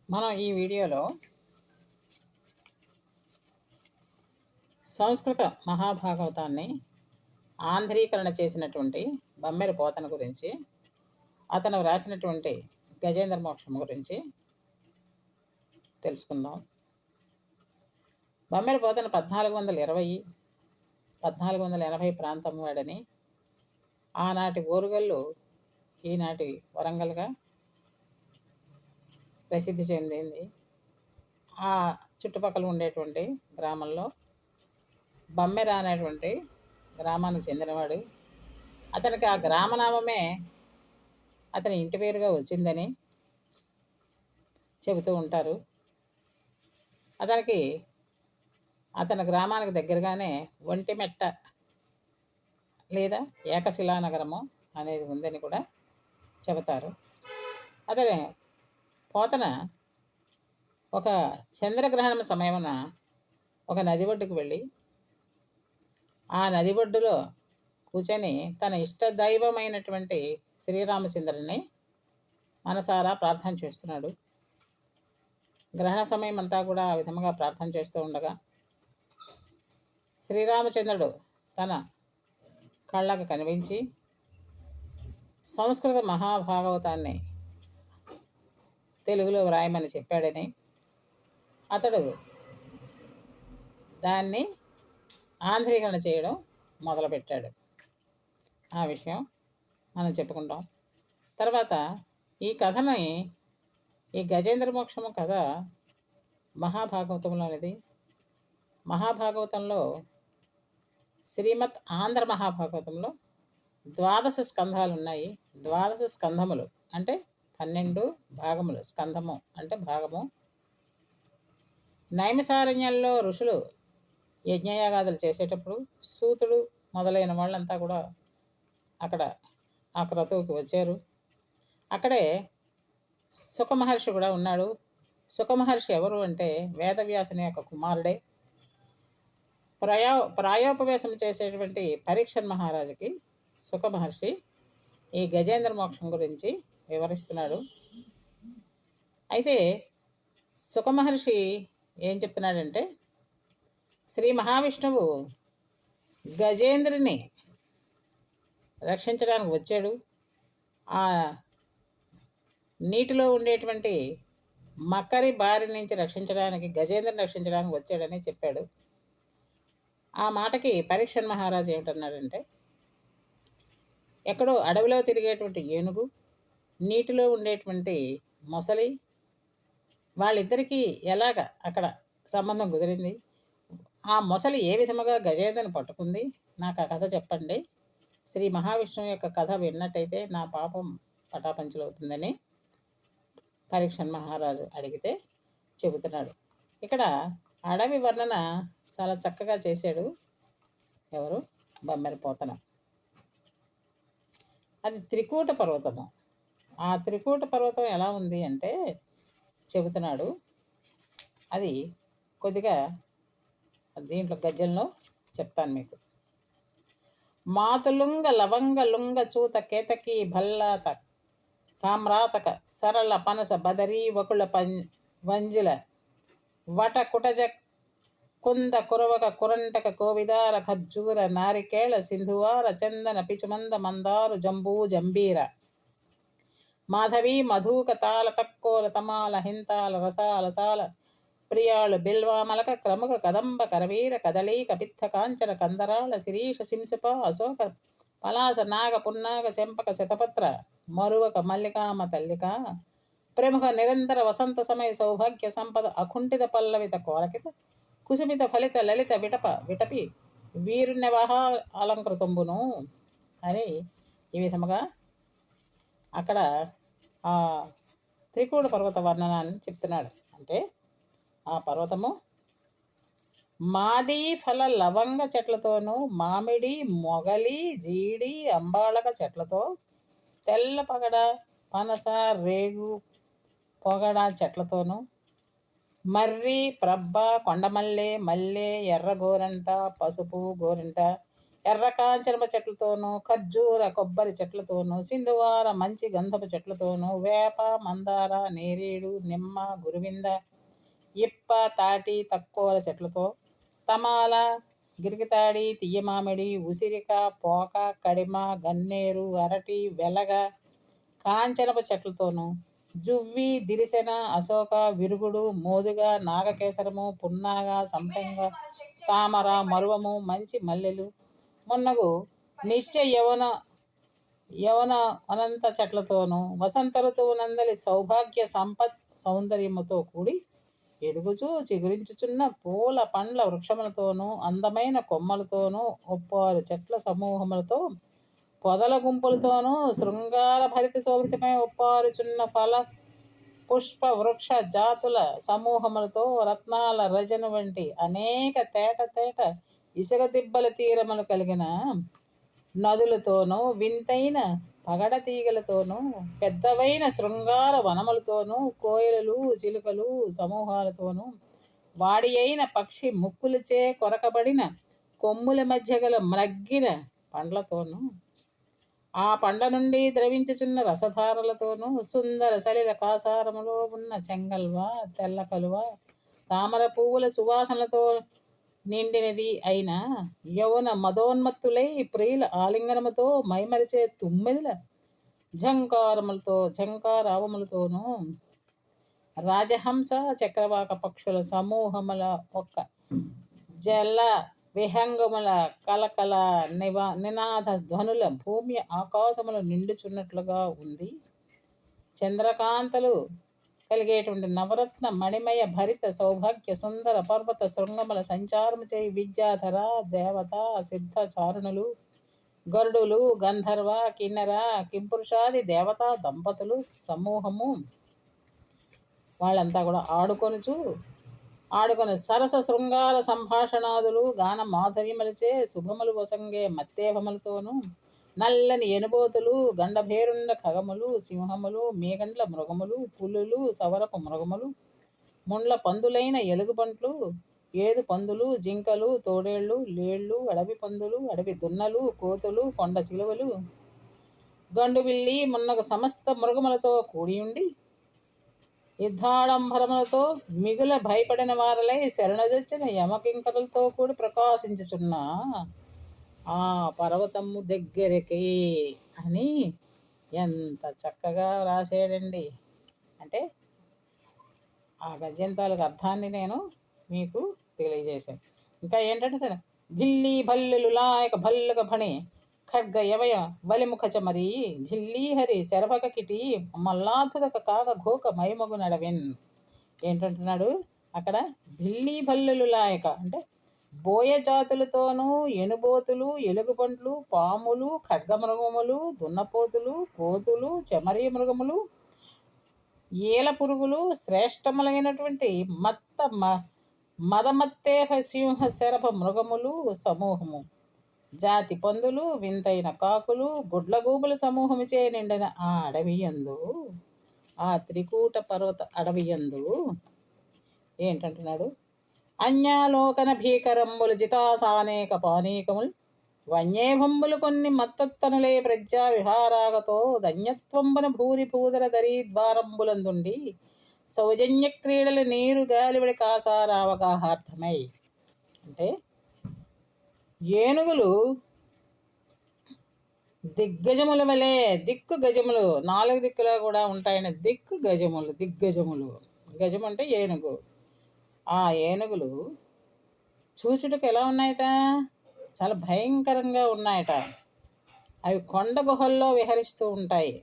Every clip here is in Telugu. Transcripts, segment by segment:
మనం ఈ వీడియోలో సంస్కృత మహాభాగవతాన్ని ఆంధ్రీకరణ చేసినటువంటి బమ్మెర పోతన గురించి, అతను వ్రాసినటువంటి గజేంద్ర మోక్షం గురించి తెలుసుకుందాం. బమ్మెర పోతన 1420 1480 ప్రాంతం వాడని, ఆనాటి ఓరుగల్లు ఈనాటి వరంగల్గా ప్రసిద్ధి చెందింది. ఆ చుట్టుపక్కల ఉండేటువంటి గ్రామంలో బమ్మెర అనేటువంటి గ్రామానికి చెందినవాడు. అతనికి ఆ గ్రామనామమే అతని ఇంటి పేరుగా వచ్చిందని చెబుతూ ఉంటారు. అతని గ్రామానికి దగ్గరగానే ఒంటిమెట్ట లేదా ఏకశిలానగరము అనేది ఉందని కూడా చెబుతారు. అతని పోతన ఒక చంద్రగ్రహణం సమయమున ఒక నది ఒడ్డుకు వెళ్ళి ఆ నది ఒడ్డులో కూర్చొని తన ఇష్టదైవమైనటువంటి శ్రీరామచంద్రుని మనసారా ప్రార్థన చేస్తున్నాడు. గ్రహణ సమయం అంతా కూడా ఆ విధముగా ప్రార్థన చేస్తూ ఉండగా శ్రీరామచంద్రుడు తన కళ్ళకు కనిపించి సంస్కృత మహాభాగవతాన్ని తెలుగులో వ్రాయమని చెప్పాడని, అతడు దాన్ని ఆంధ్రీకరణ చేయడం మొదలుపెట్టాడు. ఆ విషయం మనం చెప్పుకుంటాం. తర్వాత ఈ గజేంద్ర మోక్షము కథ మహాభాగవతంలోనిది. మహాభాగవతంలో శ్రీమద్ ఆంధ్ర మహాభాగవతంలో 12 స్కంధాలు ఉన్నాయి. 12 స్కంధములు అంటే 12 భాగములు. స్కంధము అంటే భాగము. నైమిసారణ్యంలో ఋషులు యజ్ఞయాగాదులు చేసేటప్పుడు సూతుడు మొదలైన వాళ్ళంతా కూడా అక్కడ ఆ క్రతువుకి వచ్చారు. అక్కడే సుఖమహర్షి కూడా ఉన్నాడు. సుఖమహర్షి ఎవరు అంటే వేదవ్యాసుని యొక్క కుమారుడే. ప్రాయోపవేశం చేసేటువంటి పరీక్షన్ మహారాజుకి సుఖమహర్షి ఈ గజేంద్ర మోక్షం గురించి వివరిస్తున్నాడు. అయితే సుఖమహర్షి ఏం చెప్తున్నాడంటే, శ్రీ మహావిష్ణువు గజేంద్రుని రక్షించడానికి వచ్చాడు. ఆ నీటిలో ఉండేటువంటి మకరి బారి నుంచి గజేంద్రుని రక్షించడానికి వచ్చాడని చెప్పాడు. ఆ మాటకి పరీక్షన్ మహారాజు ఏమిటన్నాడంటే, ఎక్కడో అడవిలో తిరిగేటువంటి ఏనుగు, నీటిలో ఉండేటువంటి మొసలి, వాళ్ళిద్దరికీ ఎలాగ అక్కడ సంబంధం కుదిరింది, ఆ మొసలి ఏ విధముగా గజేంద్రని పట్టుకుంది, నాకు ఆ కథ చెప్పండి. శ్రీ మహావిష్ణువు యొక్క కథ విన్నట్టయితే నా పాపం పటాపంచలవుతుందని పరీక్షన్ మహారాజు అడిగితే చెబుతున్నాడు. ఇక్కడ అడవి వర్ణన చాలా చక్కగా చేశాడు. ఎవరు? బమ్మెర పోతన. అది త్రికూట పర్వతము. ఆ త్రికూట పర్వతం ఎలా ఉంది అంటే చెబుతున్నాడు. అది కొద్దిగా దీంట్లో గద్యంలో చెప్తాను మీకు. మాతులుంగ లవంగ లుంగ చూత కేతకి భల్లాత కామ్రాతక సరళ పనస బదరీ వకుళ వంజుల వట కుటజ కుంద కురవక కురంటక కోవిదార ఖర్జూర నారికేళ సింధువార చందన పిచుమంద మందారు జంబూ జంబీర మాధవి మధుక తాళ తక్కోల తమాల హింతాల రసాల సాల ప్రియాళు బిల్వామలక క్రముక కదంబ కరవీర కదళీక పిత్త కాంచన కందరాళ శిరీష శింసుప అశోక పలాస నాగ పున్నాగ చెంపక శతపత్ర మరువక మల్లికామ తల్లిక ప్రముఖ నిరంతర వసంత సమయ సౌభాగ్య సంపద అకుంఠిత పల్లవిత కోరకిత కుసుమిత ఫలిత లలిత విటపి వీరుణ్యవహ అలంకృతంబును అని ఈ విధముగా అక్కడ ఆ త్రికూట పర్వత వర్ణనాన్ని చెప్తున్నాడు. అంటే ఆ పర్వతము మాది ఫల లవంగ చెట్లతోనూ, మామిడి మొగలి జీడి అంబాళక చెట్లతో, తెల్ల పగడ పనస రేగు పొగడ చెట్లతోనూ, మర్రి ప్రబ్బ కొండమల్లె మల్లె ఎర్ర గోరంట పసుపు గోరింట ఎర్ర కాంచనప చెట్లతోనూ, ఖర్జూర కొబ్బరి చెట్లతోనూ, సింధువార మంచి గంధపు చెట్లతోనూ, వేప, మందార, నేరేడు, నిమ్మ, గురువింద, ఇప్ప, తాటి, తక్కువల చెట్లతో, తమాల, గిరికితాడి, తీయమామిడి, ఉసిరిక, పోక, కడిమ, గన్నేరు, అరటి, వెలగ, కాంచనప చెట్లతోనూ, జువ్వి, దిరిసెన, అశోక, విరుగుడు, మోదుగ, నాగకేసరము, పున్నాగ, సంపెంగ, తామర, మరువము, మంచి మల్లెలు మున్నగు నిత్య యవన అనంత చెట్లతోనూ, వసంత ఋతువునందలి సౌభాగ్య సంపత్ సౌందర్యముతో కూడి ఎదుగుచూ చిగురించుచున్న పూల పండ్ల వృక్షములతోనూ, అందమైన కొమ్మలతోనూ, ఒప్పారు చెట్ల సమూహములతో, పొదల గుంపులతోనూ, శృంగార భరిత శోభితమై ఒప్పారుచున్న ఫల పుష్ప వృక్ష జాతుల సమూహములతో, రత్నాల రజను వంటి అనేక తేట ఇసుక దిబ్బల తీరములు కలిగిన నదులతోనూ, వింతైన పగడ తీగలతోనూ, పెద్దవైన శృంగార వనములతోనూ, కోయిలలు, చిలుకలు సమూహాలతోనూ, వాడి అయిన పక్షి ముక్కులచే కొరకబడిన కొమ్ముల మధ్య గల మ్రగ్గిన పండ్లతోనూ, ఆ పండ్ల నుండి ద్రవించుచున్న రసధారలతోనూ, సుందర సలిల కాసారములో ఉన్న చెంగల్వ, తెల్ల కలువ, తామర పువ్వుల సువాసనలతో నిండినది అయిన యౌన మదోన్మత్తులై ప్రియుల ఆలింగనముతో మైమరిచే తుమ్మెదల ఝంకారావములతోనూ, రాజహంస చక్రవాక పక్షుల సమూహముల ఒక్క జల విహంగముల కలకల నినాద ధ్వనుల భూమి ఆకాశములు నిండుచున్నట్లుగా ఉంది. చంద్రకాంతలు కలిగేటువంటి నవరత్న మణిమయ భరిత సౌభాగ్య సుందర పర్వత శృంగముల సంచారము చేయి విద్యాధర దేవత సిద్ధ చారుణులు, గరుడులు, గంధర్వ, కిన్నెర, కింపురుషాది దేవతా దంపతులు సమూహము వాళ్ళంతా కూడా ఆడుకొని సరస శృంగార సంభాషణాదులు గాన మాధుర్యములచే శుభములు వసంగే మత్తేభములతోనూ, నల్లని ఎనుబోతులు, గండభేరుండ ఖగములు, సింహములు, మేగండ్ల మృగములు, పులులు, సవరపు మృగములు, ముండ్ల పందులైన ఎలుగుబంట్లు, ఏదు పందులు, జింకలు, తోడేళ్ళు, లేళ్ళు, అడవి పందులు, అడవి దున్నలు, కోతులు, కొండ చిలువలు, గండుబిల్లి మున్నగు సమస్త మృగములతో కూడియుండి యుద్ధాడంబరములతో మిగుల భయపడిన వారలై శరణజొచ్చిన యమకింకరులతో కూడి ప్రకాశించుచున్న ఆ పర్వతము దగ్గరికి అని ఎంత చక్కగా రాసాడండి. అంటే ఆ గద్యంతాలకు అర్థాన్ని నేను మీకు తెలియజేశాను. ఇంకా ఏంటంటే భిల్లి భల్లులు లాయక భల్లుక భణి ఖడ్గ యవయ వలిముఖ చమరి జిల్లీహరి శరభక కిటి మల్లాధుదక కాక ఘోక మైమగు నడవిన్. ఏంటంటున్నాడు అక్కడ? భిల్లి భల్లులు లాయక అంటే బోయ జాతులతోనూ, ఎనుబోతులు, ఎలుగుబంట్లు, పాములు, ఖడ్గమృగములు, దున్నపోతులు, కోతులు, చెమరీ మృగములు, ఏల పురుగులు, శ్రేష్టములైనటువంటి మదమత్తేహ సింహ శరభ మృగములు సమూహము, జాతి పందులు, వింతైన కాకులు, గుడ్లగూబుల సమూహముచే నిండిన ఆ అడవియందు, ఆ త్రికూట పర్వత అడవియందు ఏంటంటున్నాడు? అన్యాలోకన భీకరంబులు జితాసానేక పానీకములు వన్యేభంబులు కొన్ని మత్తత్తనులే ప్రజ్ఞా విహారాగతో ధన్యత్వంబున భూరి భూదర దరీద్వారంబులందుండి సౌజన్య క్రీడలు నీరు గాలిబడి కాసారావగాహార్థమై. అంటే ఏనుగులు దిగ్గజముల వలె, దిక్కు గజములు 4 దిక్కులా కూడా ఉంటాయని దిగ్గజములు. గజం అంటే ఏనుగు. ఆ ఏనుగులు చూచుటకు ఎలా ఉన్నాయట? చాలా భయంకరంగా ఉన్నాయట. అవి కొండ గుహల్లో విహరిస్తూ ఉంటాయి.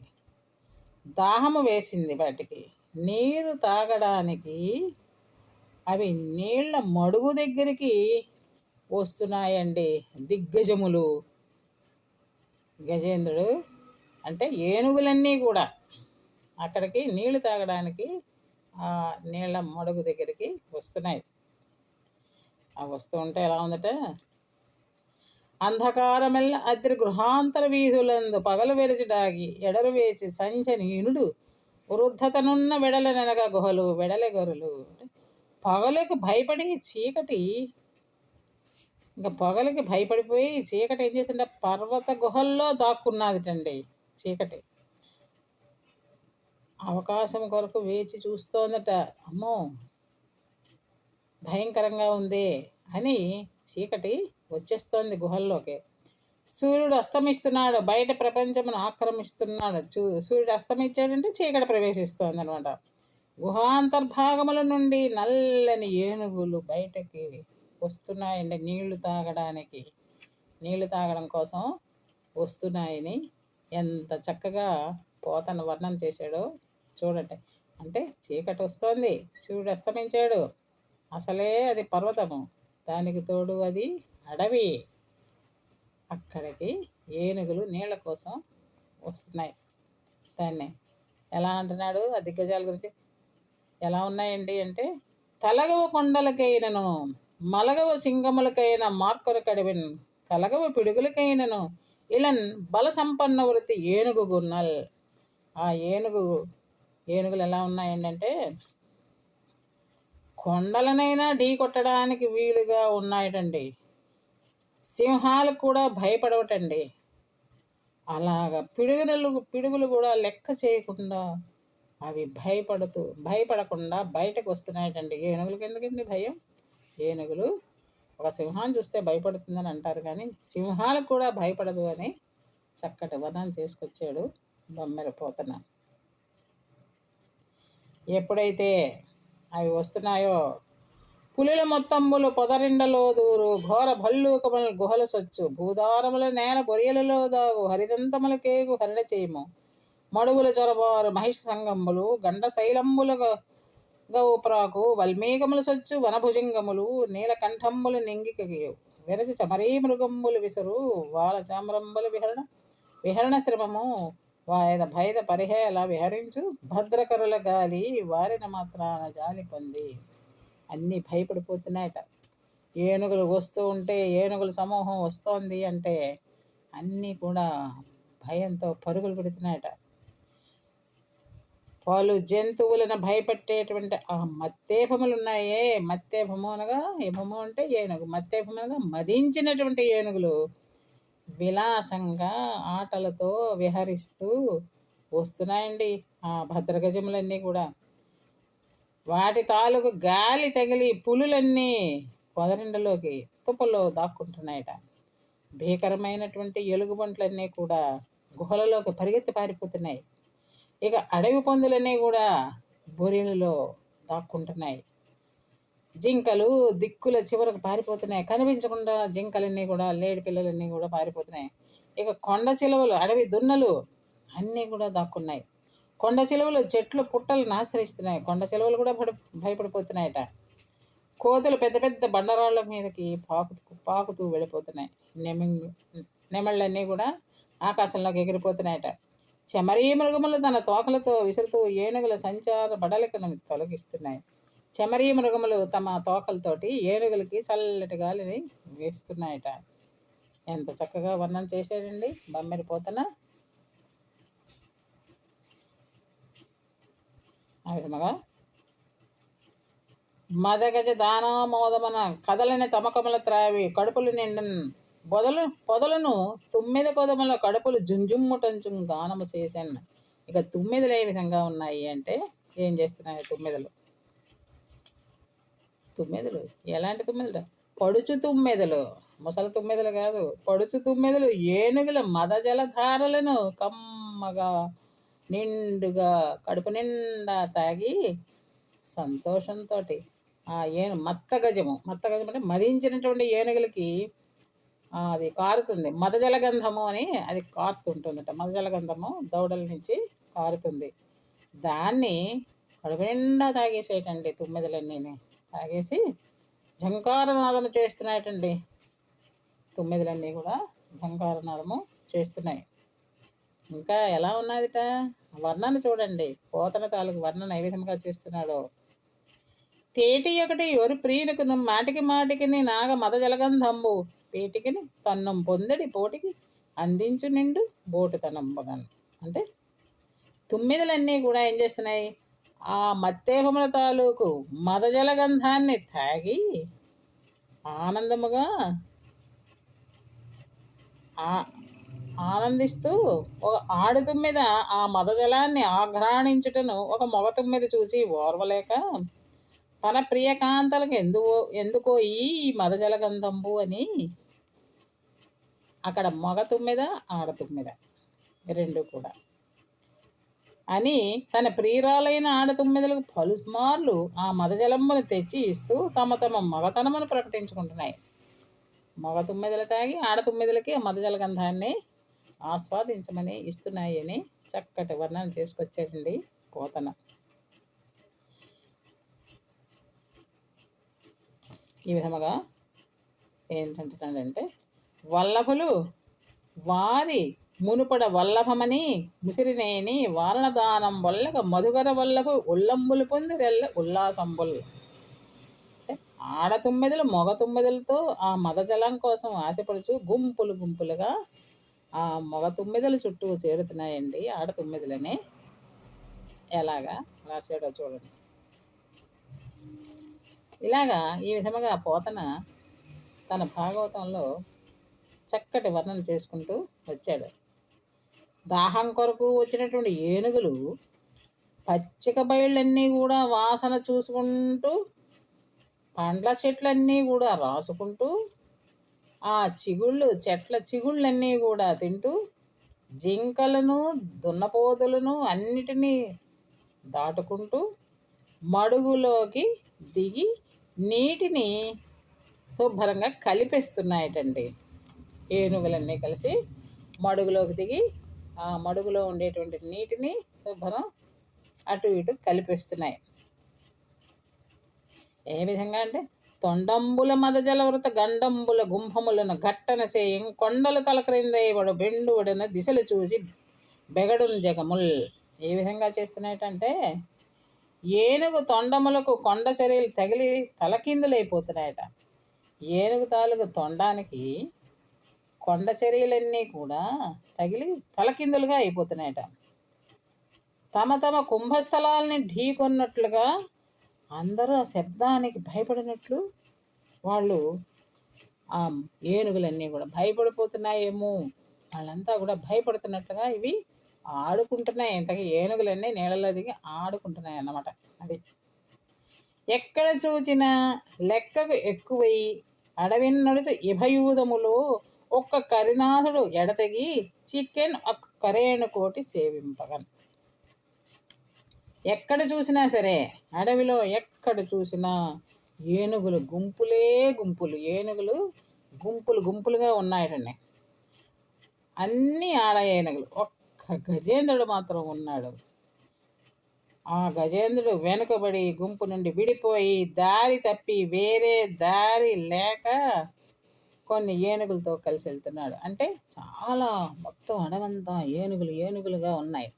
దాహము వేసింది వాటికి, నీరు తాగడానికి అవి నీళ్ల మడుగు దగ్గరికి వస్తున్నాయండి. దిగ్గజములు, గజేంద్రుడు అంటే ఏనుగులన్నీ కూడా అక్కడికి నీళ్లు తాగడానికి ఆ నీళ్ల మడుగు దగ్గరికి వస్తున్నాయి. ఆ వస్తూ ఉంటే ఎలా ఉందట? అంధకారమెల్ల అద్రి గృహాంతర వీధులందు పగలు వెరచిడాగి ఎడరు వేచి సంచని ఇనుడు వృద్ధతనున్న వెడల నెనగ గుహలు వెడలె గొరులు. పగలకు భయపడి చీకటి ఇంకా పొగలకి భయపడిపోయి చీకటి ఏం చేసిందంటే పర్వత గుహల్లో దాక్కున్నదిటండి. చీకటి అవకాశం కొరకు వేచి చూస్తోందట. అమ్మో భయంకరంగా ఉంది అని చీకటి వచ్చేస్తోంది గుహల్లోకి. సూర్యుడు అస్తమిస్తున్నాడు, బయట ప్రపంచమును ఆక్రమిస్తున్నాడు. సూర్యుడు అస్తమించాడంటే చీకటి ప్రవేశిస్తోంది అనమాట. గుహాంతర్భాగముల నుండి నల్లని ఏనుగులు బయటకి వస్తున్నాయండి నీళ్లు తాగడం కోసం వస్తున్నాయని ఎంత చక్కగా పోతన వర్ణన చేశాడో చూడండి. అంటే చీకటి వస్తోంది, సూర్యుడు అస్తమించాడు, అసలే అది పర్వతము, దానికి తోడు అది అడవి. అక్కడికి ఏనుగులు నీళ్ళ కోసం వస్తున్నాయి. దాన్ని ఎలా అంటున్నాడు ఆ దిగ్గజాల గురించి? ఎలా ఉన్నాయండి అంటే, తలగవ కొండలకైనను మలగవ సింగములకైన మార్కొర కడివిన్ కలగవ పిడుగులకైనను ఇలన్ బల సంపన్న వృత్తి ఏనుగు గున్నల్. ఆ ఏనుగులు ఎలా ఉన్నాయండి అంటే, కొండలనైనా ఢీ కొట్టడానికి వీలుగా ఉన్నాయటండి. సింహాలు కూడా భయపడవటండి. అలాగా పిడుగులు కూడా లెక్క చేయకుండా అవి భయపడకుండా బయటకు వస్తున్నాయటండి. ఏనుగులకి ఎందుకండి భయం? ఏనుగులు ఒక సింహాన్ని చూస్తే భయపడుతుందని అంటారు, కానీ సింహాలకు కూడా భయపడదు అని చక్కటి వర్ణన చేసుకొచ్చాడు బొమ్మెరపోతన. ఎప్పుడైతే అవి వస్తున్నాయో పులుల మొత్తంబులు పొదరిండలో దూరు ఘోర భల్లూకముల గుహల సొచ్చు భూదారముల నేల బొరియలలో దాగు హరిదంతముల కేగు హరిడ చేయము మడుగుల చొరబారు మహిష సంగంబులు గండ శైలంబుల గౌప్రాకు వల్మీకముల సొచ్చు వనభుజంగములు నీలకంఠంబులు నింగికగియు విరచి చమరీ మృగంబులు విసరు వాల చామరంబుల విహరణ శ్రమము వాయద భయద పరిహేళ విహరించు భద్రకరుల గాలి వారిన మాత్రాన జాలి పొంది. అన్నీ భయపడిపోతున్నాయట. ఏనుగులు వస్తూ ఉంటే, ఏనుగుల సమూహం వస్తోంది అంటే అన్నీ కూడా భయంతో పరుగులు పెడుతున్నాయట. పలు జంతువులను భయపెట్టేటువంటి ఆ మత్తేభములు ఉన్నాయే, మత్తేభము అనగా ఏభము అంటే ఏనుగు, మత్తేభము అనగా మదించినటువంటి ఏనుగులు విలాసంగా ఆటలతో విహరిస్తూ వస్తున్నాయండి. ఆ భద్రగజములన్నీ కూడా వాటి తాలూకు గాలి తగిలి పులులన్నీ పొదరిండలోకి తుప్పల్లో దాక్కుంటున్నాయట. భీకరమైనటువంటి ఎలుగుబంట్లన్నీ కూడా గుహలలోకి పరిగెత్తి పారిపోతున్నాయి. ఇక అడవి పందులన్నీ కూడా బొరియలలో దాక్కుంటున్నాయి. జింకలు దిక్కుల చివరకు పారిపోతున్నాయి. కనిపించకుండా జింకలన్నీ కూడా లేడి పిల్లలన్నీ కూడా పారిపోతున్నాయి. ఇక కొండ చిలువలు, అడవి దున్నలు అన్నీ కూడా దాక్కున్నాయి. కొండ చిలువలు చెట్లు పుట్టలను ఆశ్రయిస్తున్నాయి. కొండ చిలువలు కూడా భయపడిపోతున్నాయట. కోతులు పెద్ద పెద్ద బండరాళ్ళ మీదకి పాకుతూ వెళ్ళిపోతున్నాయి. నెమళ్ళన్నీ కూడా ఆకాశంలోకి ఎగిరిపోతున్నాయట. చెమరీ మృగములు తన తోకలతో విసురుతూ ఏనుగుల సంచార బడలికను తొలగిస్తున్నాయి. చెమరీ మృగములు తమ తోకలతోటి ఏనుగులకి చల్లటి గాలిని వేస్తున్నాయట. ఎంత చక్కగా వర్ణన చేశాడండి బొమ్మెరపోతన. ఆ విధముగా మదగజ దానామోదమన కదలని తమకముల త్రావి కడుపులు నిండన్ పొదలను తుమ్మిద కొదముల కడుపులు జుంజుమ్ముటంచు గానము చేశాను. ఇక తుమ్మిదలు ఏ విధంగా ఉన్నాయి అంటే, ఏం చేస్తున్నాయి తుమ్మెదలు ఎలాంటి తుమ్మెదలు? పడుచు తుమ్మెదలు, ముసలి తుమ్మెదలు కాదు, పడుచు తుమ్మెదలు ఏనుగుల మద జలధారలను కమ్మగా నిండుగా కడుపు నిండా తాగి సంతోషంతో మత్తగజము అంటే మదించినటువంటి ఏనుగులకి అది కారుతుంది. మదజలగంధము అని అది కారుతుంటుందట. మదజలగంధము దౌడల నుంచి కారుతుంది. దాన్ని కడుపు నిండా తాగేసేటండి తుమ్మెదలన్నీ. తాగేసి ఝంకారనాదము చేస్తున్నాయటండి. తుమ్మెదలన్నీ కూడా ఝంకారనాదము చేస్తున్నాయి. ఇంకా ఎలా ఉన్నదిట వర్ణన చూడండి. పోతన తాలూకు వర్ణన ఏ విధంగా చేస్తున్నాడో. తేటి ఒకటి ఎవరి ప్రియునకును మాటికి నాగ మద జలగంధంబు పేటికిని తన్నం పొందడి పోటికి అందించు నిండు బోటుతనంబగన్. అంటే తుమ్మిదలన్నీ కూడా ఏం చేస్తున్నాయి? ఆ మత్తేహముల తాలూకు మద జలగంధాన్ని తాగి ఆనందముగా ఆనందిస్తూ ఒక ఆడుతుమ్మిద ఆ మదజలాన్ని ఆఘ్రాణించుటను ఒక మగ తుమ్మిద చూచి ఓర్వలేక తన ప్రియకాంతలకు ఎందుకో ఈ మదజల గంధంబు అని అక్కడ మగ తుమ్మిద ఆడతుమ్మిద రెండు కూడా అని తన ప్రియురాలైన ఆడతుమ్మిదలకు పలుమార్లు ఆ మదజలంబును తెచ్చి ఇస్తూ తమ తమ మగతనమును ప్రకటించుకుంటున్నాయి. మగ తుమ్మిదలు తాగి ఆడతుమ్మిదలకి ఆ మదజల గంధాన్ని ఆస్వాదించమని ఇస్తున్నాయని చక్కటి వర్ణన చేసుకొచ్చాడండి పోతన. ఈ విధముగా ఏంటంటున్నాడంటే, వల్లభులు వారి మునుపడ వల్లభమని ముసిరినేని వారణదానం వల్లగ మధుగర వల్లభు ఉల్లంబులు పొందిరెల్ల ఉల్లాసంబుల్. ఆడతుమ్మెదలు మగ తుమ్మెదలతో ఆ మదజలం కోసం ఆశపడుచు గుంపులు గుంపులుగా ఆ మగ తుమ్మెదల చుట్టూ చేరుతున్నాయండి ఆడతుమ్మెదలని. ఎలాగా రాశాడో చూడండి. ఇలాగా ఈ విధముగా పోతన తన భాగవతంలో చక్కటి వర్ణన చేసుకుంటూ వచ్చాడు. దాహం కొరకు వచ్చినటువంటి ఏనుగులు పచ్చిక బయళ్ళన్నీ కూడా వాసన చూసుకుంటూ పండ్ల చెట్లన్నీ కూడా రాసుకుంటూ ఆ చెట్ల చిగుళ్ళన్నీ కూడా తింటూ జింకలను దున్నపోతులను అన్నిటినీ దాటుకుంటూ మడుగులోకి దిగి నీటిని శుభ్రంగా కలిపేస్తున్నాయటండి. ఏనుగులన్నీ కలిసి మడుగులోకి దిగి ఆ మడుగులో ఉండేటువంటి నీటిని శుభ్రం అటు ఇటు కలిపేస్తున్నాయి. ఏ విధంగా అంటే, తొండంబుల మదజలవృత గండంబుల గుంభములను ఘట్టన సేయం కొండల తలక్రిందయ్యవాడు బెండువడిన దిశలు చూసి బెగడున్ జగముల్. ఏ విధంగా చేస్తున్నాయటంటే, ఏనుగు తొండములకు కొండ చర్యలు తగిలి తలకిందులైపోతున్నాయట. ఏనుగు తాలూకు తొండానికి కొండ చర్యలన్నీ కూడా తగిలి తలకిందులుగా అయిపోతున్నాయట. తమ తమ కుంభస్థలాల్ని ఢీకొన్నట్లుగా అందరూ ఆ శబ్దానికి భయపడినట్లు వాళ్ళు ఆ ఏనుగులన్నీ కూడా భయపడిపోతున్నాయేమో, వాళ్ళంతా కూడా భయపడుతున్నట్లుగా ఇవి ఆడుకుంటున్నాయి. ఇంతకీ ఏనుగులన్నీ నీళ్ళలో దిగి ఆడుకుంటున్నాయి అన్నమాట. అది ఎక్కడ చూచినా లెక్కకు ఎక్కువై అడవిని నడుచు ఇభయూదములో ఒక్క కరినాథుడు ఎడతెగి చికెన్ ఒక కరేణు కోటి సేవింపగన్. ఎక్కడ చూసినా సరే అడవిలో ఎక్కడ చూసినా ఏనుగులు గుంపులే గుంపులు, ఏనుగులు గుంపులు గుంపులుగా ఉన్నాయటండి. అన్నీ ఆడ ఏనుగులు. ఒక్క గజేంద్రుడు మాత్రం ఉన్నాడు. ఆ గజేంద్రుడు వెనుకబడి గుంపు నుండి విడిపోయి దారి తప్పి వేరే దారి లేక కొన్ని ఏనుగులతో కలిసి వెళ్తున్నాడు. అంటే చాలా మొత్తం అడవంతా ఏనుగులుగా ఉన్నాయి.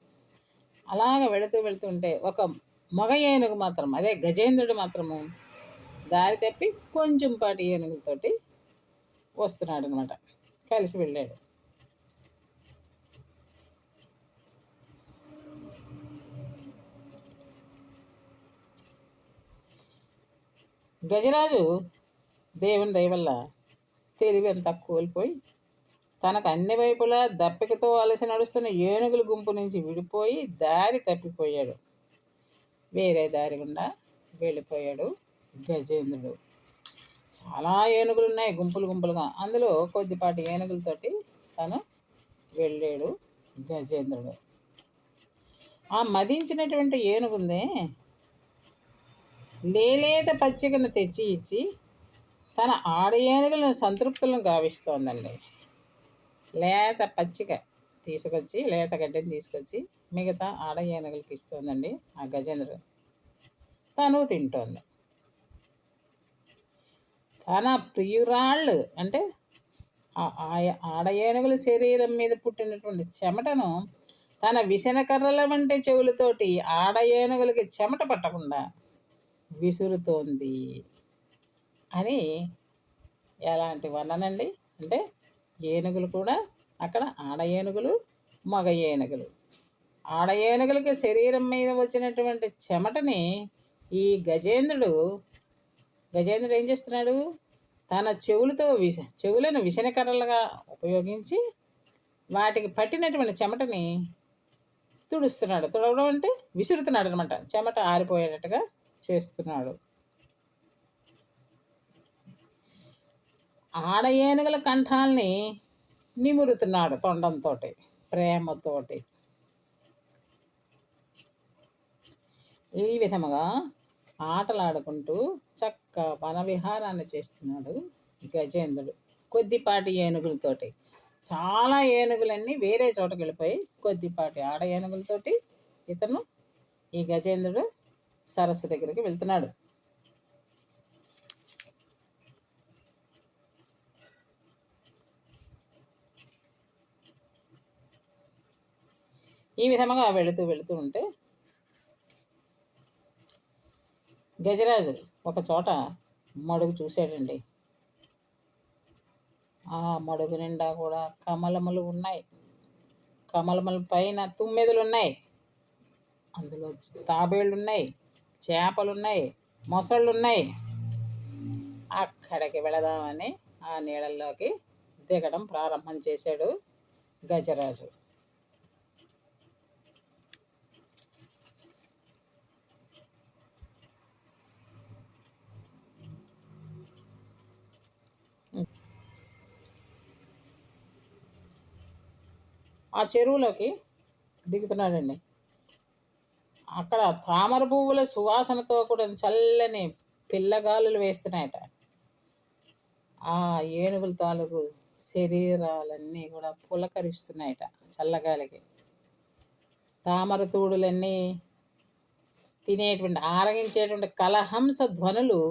అలాగ వెళుతుంటే ఒక మగ ఏనుగు మాత్రం, అదే గజేంద్రుడు మాత్రము దారి తప్పి కొంచెం పాటి ఏనుగులతోటి వస్తున్నాడు అనమాట. కలిసి వెళ్ళాడు. గజరాజు దేవుని దయవల్ల తెలివి అంతా కోల్పోయి తనకు అన్ని వైపులా దప్పికతో అలసి నడుస్తున్న ఏనుగుల గుంపు నుంచి విడిపోయి దారి తప్పిపోయాడు. వేరే దారి గుండా వెళ్ళిపోయాడు గజేంద్రుడు. చాలా ఏనుగులు ఉన్నాయి గుంపులు గుంపులుగా. అందులో కొద్దిపాటి ఏనుగులతోటి తను వెళ్ళాడు గజేంద్రుడు. ఆ మదించినటువంటి ఏనుగుందే లేలేత పచ్చికను తెచ్చి ఇచ్చి తన ఆడ ఏనుగులను సంతృప్తులను గావిస్తోందండి. లేత పచ్చిక తీసుకొచ్చి, లేత గడ్డిని తీసుకొచ్చి మిగతా ఆడ ఏనుగులకి ఇస్తోందండి ఆ గజేంద్రుడు. తను తింటోంది. తన ప్రియురాళ్ళు అంటే ఆడ ఏనుగుల శరీరం మీద పుట్టినటువంటి చెమటను తన విసనకర్రల వంటి చెవులతోటి ఆడ ఏనుగులకి చెమట పట్టకుండా విసురుతోంది అని ఎలాంటి వర్ణనండి. అంటే ఏనుగులు కూడా అక్కడ ఆడ ఏనుగులు, మగ ఏనుగులు. ఆడ ఏనుగులకి శరీరం మీద వచ్చినటువంటి చెమటని ఈ గజేంద్రుడు ఏం చేస్తున్నాడు, తన చెవులను విసనకర్రలుగా ఉపయోగించి వాటికి పట్టినటువంటి చెమటని తుడుస్తున్నాడు. తుడవడం అంటే విసురుతున్నాడు అనమాట. చెమట ఆరిపోయేటట్టుగా చేస్తున్నాడు. ఆడ ఏనుగుల కంఠాల్ని నిమురుతున్నాడు తొండంతో, ప్రేమతోటి. ఈ విధముగా ఆటలాడుకుంటూ చక్క వనవిహారాన్ని చేస్తున్నాడు గజేంద్రుడు కొద్దిపాటి ఏనుగులతోటి. చాలా ఏనుగులన్నీ వేరే చోటకి వెళ్ళిపోయి కొద్దిపాటి ఆడ ఏనుగులతోటి ఇతను ఈ గజేంద్రుడు సరస్సు దగ్గరికి వెళ్తున్నాడు. ఈ విధముగా వెళుతూ ఉంటే గజరాజు ఒక చోట మడుగు చూశాడండి. ఆ మడుగు నిండా కూడా కమలములు ఉన్నాయి. కమలముల పైన తుమ్మెదలు ఉన్నాయి, అందులో తాబేళ్ళు ఉన్నాయి, చేపలు ఉన్నాయి, మొసళ్ళు ఉన్నాయి. అక్కడికి వెళదామని ఆ నీళ్ళల్లోకి దిగడం ప్రారంభం చేశాడు గజరాజు. ఆ చెరువులోకి దిగుతున్నాడండి. అక్కడ తామర పువ్వుల సువాసనతో కూడా చల్లని పిల్లగాలులు వేస్తున్నాయట. ఆ ఏనుగుల తాలూకు శరీరాలన్నీ కూడా పులకరిస్తున్నాయట చల్లగాలికి. తామర తూడులన్నీ తినేటువంటి ఆరగించేటువంటి కలహంస ధ్వనులు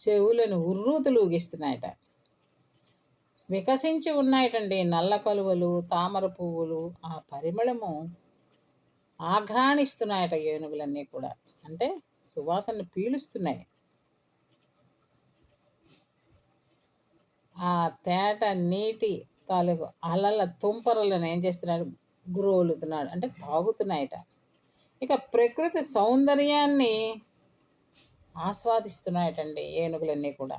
చెవులను ఉర్రూతులూగిస్తున్నాయట. వికసించి ఉన్నాయటండి నల్ల కలువలు, తామర పువ్వులు. ఆ పరిమళము ఆఘ్రాణిస్తున్నాయట ఏనుగులన్నీ కూడా, అంటే సువాసనలు పీలుస్తున్నాయి. ఆ తేట నీటి తాలూకు అలల తుంపరలను ఏం చేస్తున్నాడు, గురోలుతున్నాడు, అంటే తాగుతున్నాయట. ఇక ప్రకృతి సౌందర్యాన్ని ఆస్వాదిస్తున్నాయటండి ఏనుగులన్నీ కూడా.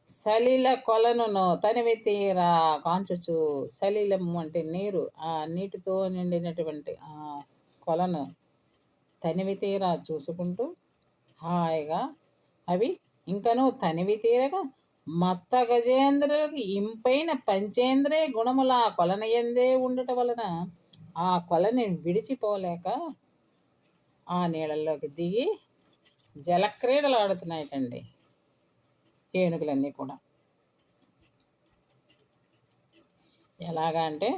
సలిల కొలనును తనివి తీరా కాంచుచు, సలిలము అంటే నీరు, ఆ నీటితో నిండినటువంటి ఆ కొలను తనివి తీరా చూసుకుంటూ హాయిగా అవి ఇంకనూ తనివి తీరగా మత్త గజేంద్రులకు ఇంపైన పంచేంద్రియ గుణముల ఆ కొలన ఎందే ఉండటం వలన ఆ కొలని విడిచిపోలేక ఆ నీళ్ళల్లోకి దిగి జలక్రీడలు ఆడుతున్నాయటండి ఏనుగులన్నీ కూడా. ఎలాగా అంటే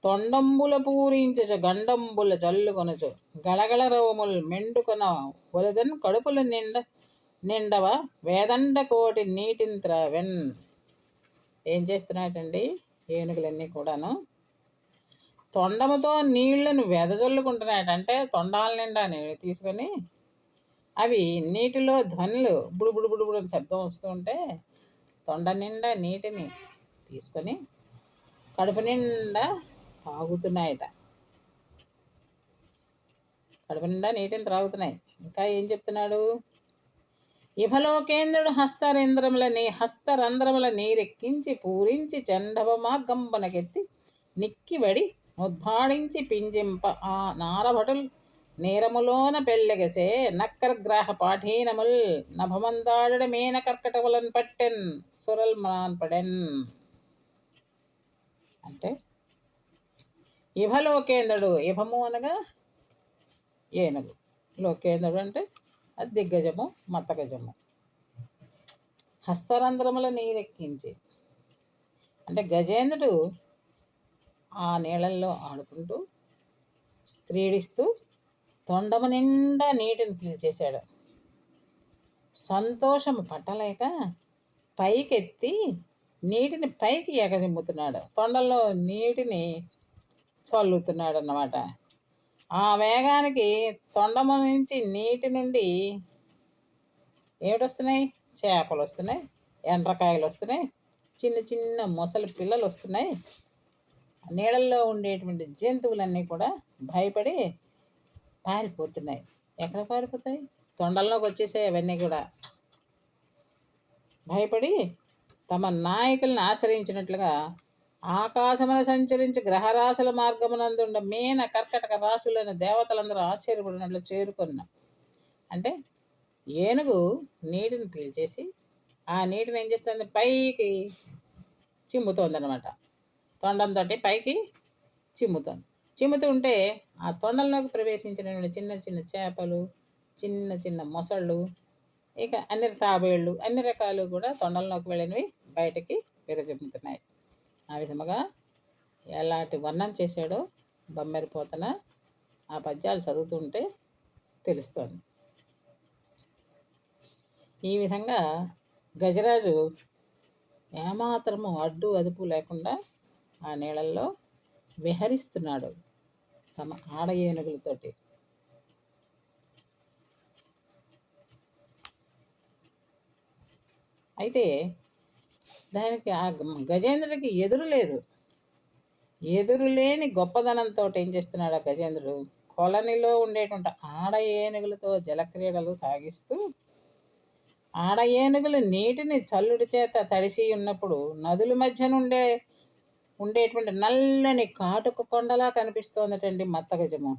తొండంబుల పూరించు గండంబుల చల్లుకొనచు గళగళ రవములు మెండుకొన ఒలదన్ కడుపుల నిండవ వేదండ కోటి నీటింత్ర వెన్. ఏం చేస్తున్నాయటండి ఏనుగులన్నీ కూడాను, తొండముతో నీళ్లను వెదజల్లుకుంటున్నాయట. అంటే తొండాల నిండా నీళ్ళు తీసుకొని అవి నీటిలో ధ్వనులు బుడుబుడు బుడుబుడు అని శబ్దం వస్తుంటే తొండ నిండా నీటిని తీసుకొని కడుపు నిండా తాగుతున్నాయట. కడుపు నిండా నీటిని త్రాగుతున్నాయి. ఇంకా ఏం చెప్తున్నాడు, ఇహలోకేంద్రుడు హస్తరంధ్రముల నీరెక్కించి పూరించి చండవ మార్గంబనకెత్తి నిక్కిబడి ఉద్భాడించి పింజింప ఆ నారభటుల్ నేరములోన పెళ్ళగసే నక్కరగ్రాహ పాఠీనముల్ నభమందాడ మేన కర్కటములను పట్టెన్ సురల్ మాన్పడెన్. అంటే ఇహలోకేంద్రుడు, ఇహము అనగా ఏనుగు, లోకేంద్రుడు అంటే అది దిగ్గజము, మత్తగజము. హస్తరంధ్రముల నీరెక్కించి అంటే గజేంద్రుడు ఆ నీళ్ళల్లో ఆడుకుంటూ క్రీడిస్తూ తొండము నిండా నీటిని పీల్చేశాడు. సంతోషము పట్టలేక పైకెత్తి నీటిని పైకి ఎగజిమ్ముతున్నాడు. తొండల్లో నీటిని చల్లుతున్నాడు అన్నమాట. ఆ వేగానికి తొండము నుంచి నీటి నుండి ఏమిటొస్తున్నాయి, చేపలు వస్తున్నాయి, ఎండ్రకాయలు వస్తున్నాయి, చిన్న చిన్న మొసలి పిల్లలు వస్తున్నాయి. నీళ్ళల్లో ఉండేటువంటి జంతువులన్నీ కూడా భయపడి పారిపోతున్నాయి. ఎక్కడ పారిపోతాయి, తొండల్లోకి వచ్చేసాయి అవన్నీ కూడా. భయపడి తమ నాయకులను ఆశ్రయించినట్లుగా ఆకాశమున సంచరించి గ్రహరాశుల మార్గమునందుండ మీన కర్కటక రాశులైన దేవతలందరూ ఆశ్చర్యపడినట్లు చేరుకున్న. అంటే ఏనుగు నీటిని పీల్చేసి ఆ నీటిని ఏం చేస్తుంది, పైకి చిమ్ముతోందనమాట. తొండంతో పైకి చిమ్ముతోంది. చిమ్ముతూ ఉంటే ఆ తొండంలోకి ప్రవేశించిన చిన్న చిన్న చేపలు, చిన్న చిన్న మొసళ్ళు, ఇక అన్ని తాబేళ్ళు, అన్ని రకాలు కూడా తొండంలోకి వెళ్ళినవి బయటకి విరజిమ్ముతున్నాయి. ఆ విధముగా ఎలాంటి వర్ణన చేశాడో బొమ్మెరిపోతన ఆ పద్యాలు చదువుతుంటే తెలుస్తోంది. ఈ విధంగా గజరాజు ఏమాత్రము అడ్డు అదుపు లేకుండా ఆ నీళ్ళల్లో విహరిస్తున్నాడు తమ ఆడ ఏనుగులతోటి. అయితే దానికి ఆ గజేంద్రుడికి ఎదురు లేదు. ఎదురులేని గొప్పదనంతో ఏం చేస్తున్నాడు ఆ గజేంద్రుడు, కొలనిలో ఉండేటువంటి ఆడ ఏనుగులతో జలక్రీడలు సాగిస్తూ, ఆడ ఏనుగులు నీటిని చల్లుడి చేత తడిసి ఉన్నప్పుడు నదుల మధ్య ఉండేటువంటి నల్లని కాటుక కొండలా కనిపిస్తోందటండి మత్తగజము.